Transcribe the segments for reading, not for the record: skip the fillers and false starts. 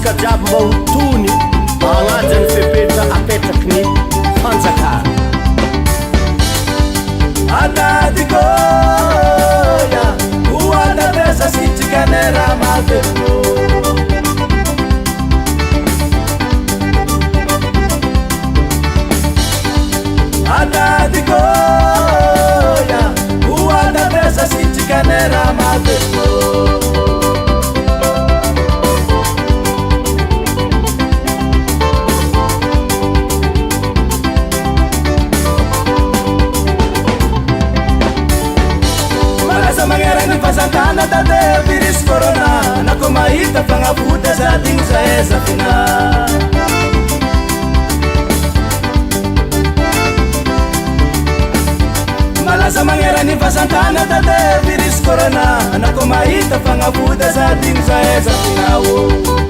antsika jiaby mba ho tony agnaja ny fepetra apetraky ny fanjakana atadikoya oatabesa sitrikanera maveko atadikoya oatabesa sitrikanera maveko mangerani fasakana tate virus corona nako mahita fangavuta zatigny zaezafina malaza mangerani fasakana tate virus corona nako mahita fangavuta zatigny zaezafinao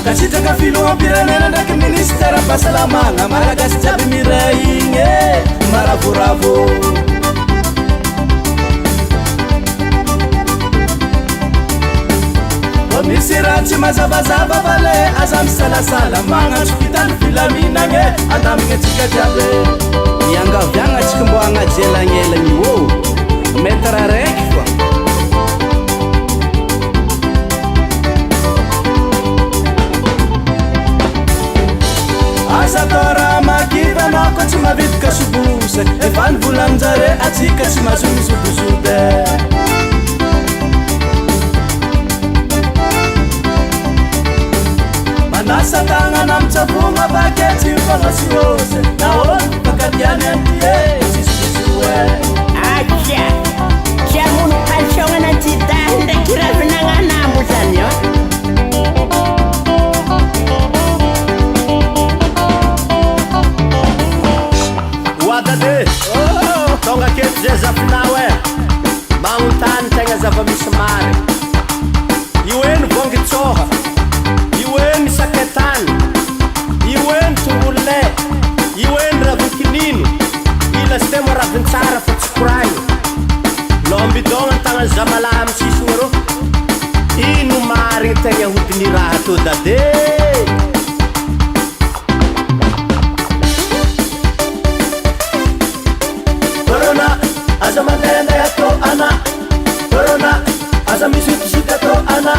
kasitaka filohampirenena ndraiky ministera fahasalamagna malagasy jiaby miray igny e maravoravo o misy raha tsy mazavazava vale aza misalasala magnatso fitany filaminagny e andamigny atsika jiaby iangaviagna atsika mbo agnajelagnelan'io ô mety raha raiky fa asatora makivanako tsy mavitika sobose efa ny volanjare atsika tsy mahazo misobosobe manasa tagnana mitsavogna vaky tsy mifagnasyose na olo fakadiany antie tsisobosoe akia kiamono kalsiogna ty dahy ndraiky ravinagnagnambo zany o tonga keto zay zafinao e magnontany tegna zava-misy mary io e ny vongitsoha io e ny saketany io e ny tongolole io e ny ravin-kinino ila sy tema ravin-tsara fa tsy koragny lombidogna ny tagna zamalahy amy sisiny ro ino marigny tegna hodiny raha to dade aza mandende ato ana corona aza misutisuty ato ana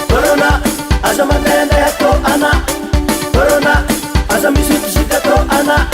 corona aza mandende ato ana corona aza misutisuty ato ana